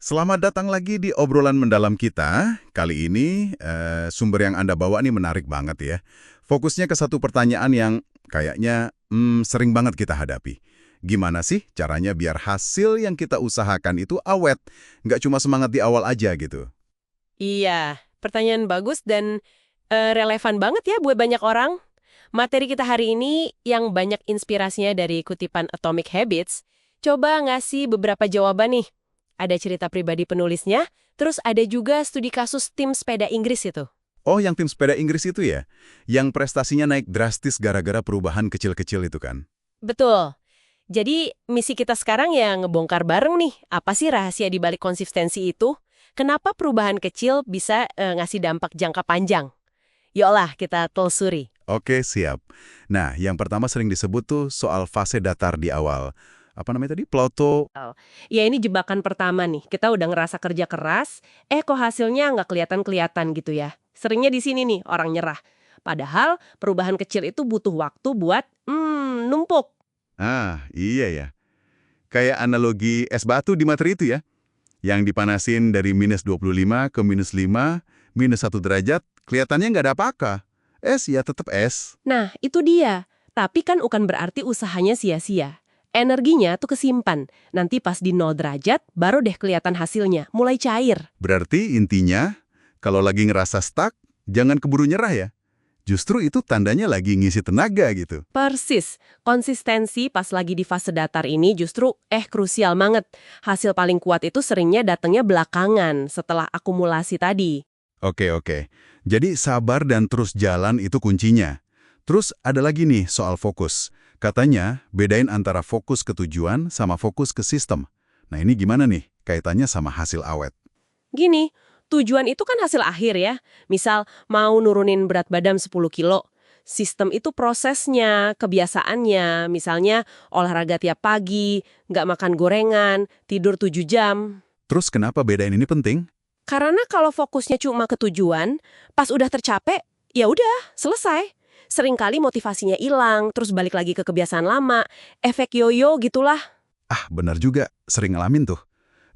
Selamat datang lagi di obrolan mendalam kita. Kali ini sumber yang Anda bawa nih menarik banget ya. Fokusnya ke satu pertanyaan yang kayaknya sering banget kita hadapi. Gimana sih caranya biar hasil yang kita usahakan itu awet? Nggak cuma semangat di awal aja gitu. Iya, pertanyaan bagus dan relevan banget ya buat banyak orang. Materi kita hari ini yang banyak inspirasinya dari kutipan Atomic Habits, coba ngasih beberapa jawaban nih. Ada cerita pribadi penulisnya, terus ada juga studi kasus tim sepeda Inggris itu. Oh, yang tim sepeda Inggris itu ya? Yang prestasinya naik drastis gara-gara perubahan kecil-kecil itu kan? Betul. Jadi misi kita sekarang ya ngebongkar bareng nih, apa sih rahasia di balik konsistensi itu? Kenapa perubahan kecil bisa ngasih dampak jangka panjang? Yuklah kita telusuri. Oke, siap. Nah, yang pertama sering disebut tuh soal fase datar di awal. Apa namanya tadi? Plato. Oh, ya ini jebakan pertama nih. Kita udah ngerasa kerja keras, kok hasilnya nggak kelihatan-kelihatan gitu ya. Seringnya di sini nih orang nyerah. Padahal perubahan kecil itu butuh waktu buat, numpuk. Ah, iya ya. Kayak analogi es batu di materi itu ya. Yang dipanasin dari -25 ke -5, -1 derajat, kelihatannya nggak ada apa-apa. Es ya tetap es. Nah, itu dia. Tapi kan bukan berarti usahanya sia-sia. Energinya tuh kesimpan. Nanti pas di 0 derajat, baru deh kelihatan hasilnya, mulai cair. Berarti intinya, kalau lagi ngerasa stuck, jangan keburu nyerah ya. Justru itu tandanya lagi ngisi tenaga gitu. Persis, konsistensi pas lagi di fase datar ini justru krusial banget. Hasil paling kuat itu seringnya datangnya belakangan setelah akumulasi tadi. Oke. Jadi sabar dan terus jalan itu kuncinya. Terus ada lagi nih soal fokus. Katanya bedain antara fokus ke tujuan sama fokus ke sistem. Nah ini gimana nih kaitannya sama hasil awet? Gini, tujuan itu kan hasil akhir ya. Misal mau nurunin berat badan 10 kilo. Sistem itu prosesnya, kebiasaannya, misalnya olahraga tiap pagi, nggak makan gorengan, tidur 7 jam. Terus kenapa bedain ini penting? Karena kalau fokusnya cuma ke tujuan, pas udah tercapai, ya udah, selesai. Seringkali motivasinya hilang, terus balik lagi ke kebiasaan lama, efek yoyo gitulah. Ah benar juga, sering ngalamin tuh.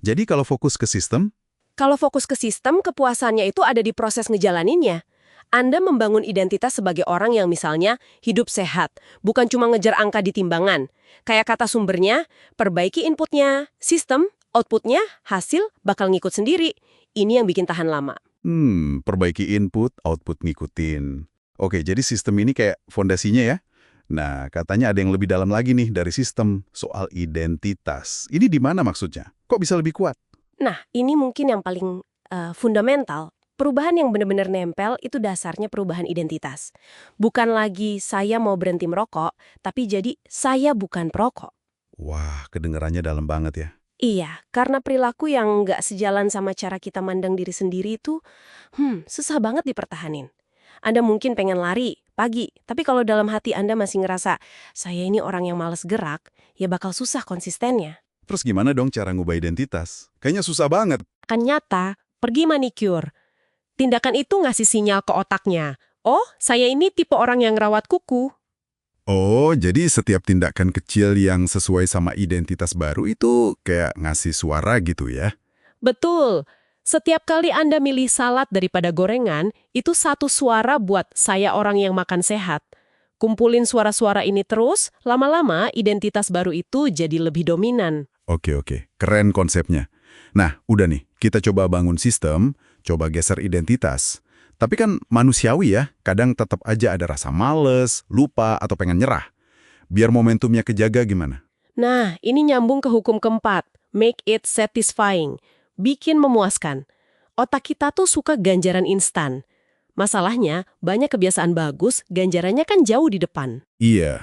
Jadi kalau fokus ke sistem, Kalau fokus ke sistem, kepuasannya itu ada di proses ngejalaninnya. Anda membangun identitas sebagai orang yang misalnya hidup sehat, bukan cuma ngejar angka di timbangan. Kayak kata sumbernya, perbaiki inputnya, sistem, outputnya, hasil bakal ngikut sendiri. Ini yang bikin tahan lama. perbaiki input, output ngikutin. Oke, jadi sistem ini kayak fondasinya ya. Nah, katanya ada yang lebih dalam lagi nih dari sistem, soal identitas. Ini di mana maksudnya? Kok bisa lebih kuat? Nah, ini mungkin yang paling fundamental. Perubahan yang benar-benar nempel itu dasarnya perubahan identitas. Bukan lagi saya mau berhenti merokok, tapi jadi saya bukan perokok. Wah, kedengarannya dalam banget ya. Iya, karena perilaku yang nggak sejalan sama cara kita mandang diri sendiri itu, susah banget dipertahanin. Anda mungkin pengen lari pagi, tapi kalau dalam hati Anda masih ngerasa, saya ini orang yang males gerak, ya bakal susah konsistennya. Terus gimana dong cara ngubah identitas? Kayaknya susah banget. Kan nyata, pergi manicure. Tindakan itu ngasih sinyal ke otaknya. Oh, saya ini tipe orang yang rawat kuku. Oh, jadi setiap tindakan kecil yang sesuai sama identitas baru itu kayak ngasih suara gitu ya? Betul. Setiap kali Anda milih salad daripada gorengan, itu satu suara buat saya orang yang makan sehat. Kumpulin suara-suara ini terus, lama-lama identitas baru itu jadi lebih dominan. Oke. Keren konsepnya. Nah, udah nih, kita coba bangun sistem, coba geser identitas. Tapi kan manusiawi ya, kadang tetap aja ada rasa males, lupa, atau pengen nyerah. Biar momentumnya kejaga gimana? Nah, ini nyambung ke hukum keempat. Make it satisfying. Bikin memuaskan. Otak kita tuh suka ganjaran instan. Masalahnya, banyak kebiasaan bagus, ganjarannya kan jauh di depan. Iya,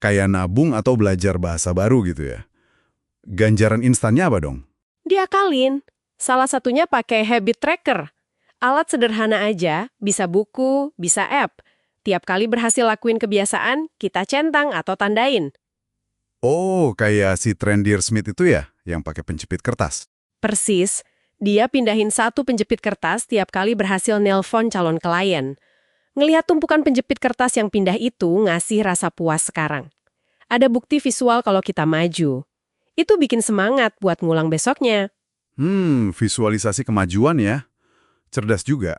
kayak nabung atau belajar bahasa baru gitu ya. Ganjaran instannya apa dong? Diakalin. Salah satunya pakai habit tracker. Alat sederhana aja, bisa buku, bisa app. Tiap kali berhasil lakuin kebiasaan, kita centang atau tandain. Oh, kayak si Trendier Smith itu ya, yang pakai penjepit kertas. Persis, dia pindahin satu penjepit kertas tiap kali berhasil nelpon calon klien. Ngelihat tumpukan penjepit kertas yang pindah itu ngasih rasa puas sekarang. Ada bukti visual kalau kita maju. Itu bikin semangat buat ngulang besoknya. Visualisasi kemajuan ya. Cerdas juga.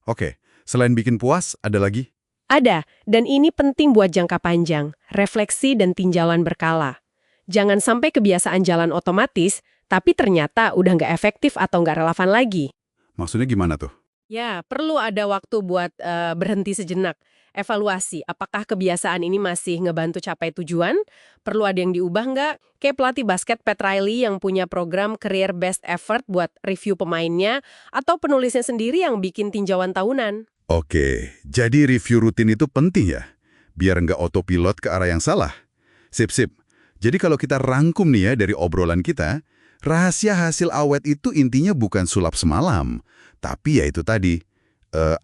Oke, selain bikin puas, ada lagi? Ada, dan ini penting buat jangka panjang, refleksi dan tinjauan berkala. Jangan sampai kebiasaan jalan otomatis, tapi ternyata udah nggak efektif atau nggak relevan lagi. Maksudnya gimana tuh? Ya, perlu ada waktu buat berhenti sejenak. Evaluasi, apakah kebiasaan ini masih ngebantu capai tujuan? Perlu ada yang diubah nggak? Kayak pelatih basket Pat Riley yang punya program Career Best Effort buat review pemainnya, atau penulisnya sendiri yang bikin tinjauan tahunan. Oke, jadi review rutin itu penting ya? Biar nggak otopilot ke arah yang salah. Sip. Jadi kalau kita rangkum nih ya dari obrolan kita, rahasia hasil awet itu intinya bukan sulap semalam, tapi ya itu tadi,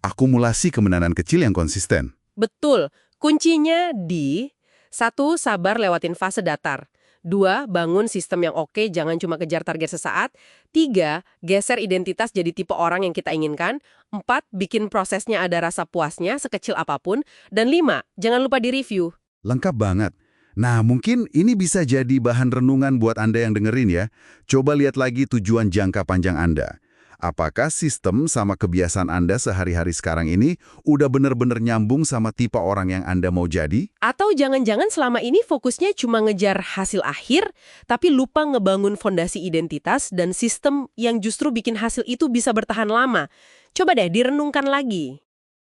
akumulasi kemenangan kecil yang konsisten. Betul, kuncinya di 1. Sabar lewatin fase datar. 2. Bangun sistem yang oke, jangan cuma kejar target sesaat. 3. Geser identitas jadi tipe orang yang kita inginkan. 4. Bikin prosesnya ada rasa puasnya, sekecil apapun. Dan 5. Jangan lupa di-review. Lengkap banget. Nah, mungkin ini bisa jadi bahan renungan buat Anda yang dengerin ya. Coba lihat lagi tujuan jangka panjang Anda. Apakah sistem sama kebiasaan Anda sehari-hari sekarang ini udah bener-bener nyambung sama tipe orang yang Anda mau jadi? Atau jangan-jangan selama ini fokusnya cuma ngejar hasil akhir, tapi lupa ngebangun fondasi identitas dan sistem yang justru bikin hasil itu bisa bertahan lama. Coba deh direnungkan lagi.